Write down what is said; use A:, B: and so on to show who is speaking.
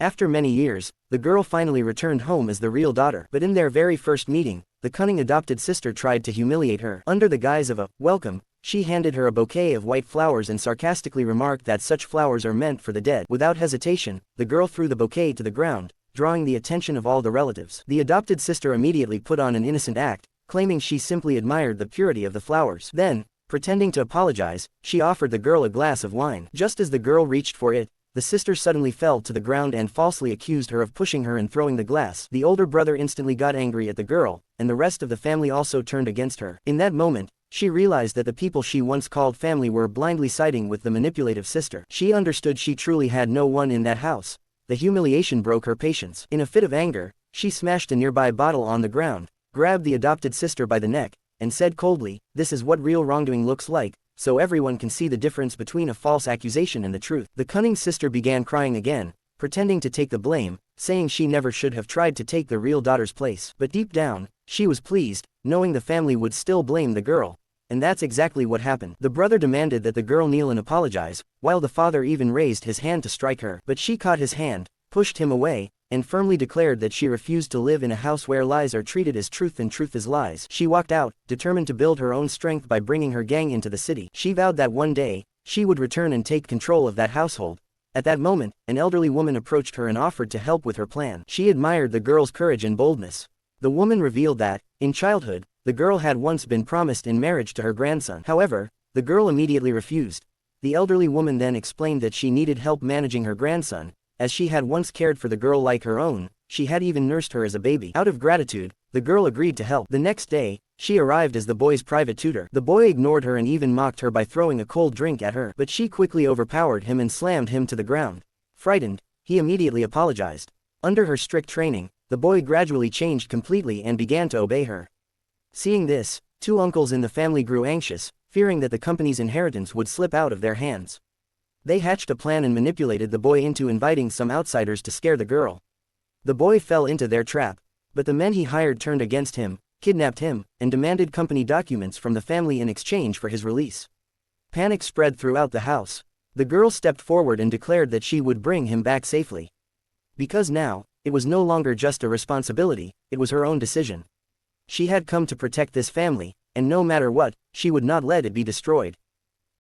A: After many years, the girl finally returned home as the real daughter. But in their very first meeting, the cunning adopted sister tried to humiliate her. Under the guise of a welcome, she handed her a bouquet of white flowers and sarcastically remarked that such flowers are meant for the dead. Without hesitation, the girl threw the bouquet to the ground, drawing the attention of all the relatives. The adopted sister immediately put on an innocent act, claiming she simply admired the purity of the flowers. Then, pretending to apologize, she offered the girl a glass of wine. Just as the girl reached for it, the sister suddenly fell to the ground and falsely accused her of pushing her and throwing the glass. The older brother instantly got angry at the girl, and the rest of the family also turned against her. In that moment, she realized that the people she once called family were blindly siding with the manipulative sister. She understood she truly had no one in that house. The humiliation broke her patience. In a fit of anger, she smashed a nearby bottle on the ground, grabbed the adopted sister by the neck, and said coldly, "This is what real wrongdoing looks like, so everyone can see the difference between a false accusation and the truth." The cunning sister began crying again, pretending to take the blame, saying she never should have tried to take the real daughter's place. But deep down, she was pleased, knowing the family would still blame the girl. And that's exactly what happened. The brother demanded that the girl kneel and apologize, while the father even raised his hand to strike her. But she caught his hand, pushed him away, and firmly declared that she refused to live in a house where lies are treated as truth and truth as lies. She walked out, determined to build her own strength by bringing her gang into the city. She vowed that one day, she would return and take control of that household. At that moment, an elderly woman approached her and offered to help with her plan. She admired the girl's courage and boldness. The woman revealed that, in childhood, the girl had once been promised in marriage to her grandson. However, the girl immediately refused. The elderly woman then explained that she needed help managing her grandson, as she had once cared for the girl like her own. She had even nursed her as a baby. Out of gratitude, the girl agreed to help. The next day, she arrived as the boy's private tutor. The boy ignored her and even mocked her by throwing a cold drink at her. But she quickly overpowered him and slammed him to the ground. Frightened, he immediately apologized. Under her strict training, the boy gradually changed completely and began to obey her. Seeing this, two uncles in the family grew anxious, fearing that the company's inheritance would slip out of their hands. They hatched a plan and manipulated the boy into inviting some outsiders to scare the girl. The boy fell into their trap, but the men he hired turned against him, kidnapped him, and demanded company documents from the family in exchange for his release. Panic spread throughout the house. The girl stepped forward and declared that she would bring him back safely. Because now, it was no longer just a responsibility, it was her own decision. She had come to protect this family, and no matter what, she would not let it be destroyed.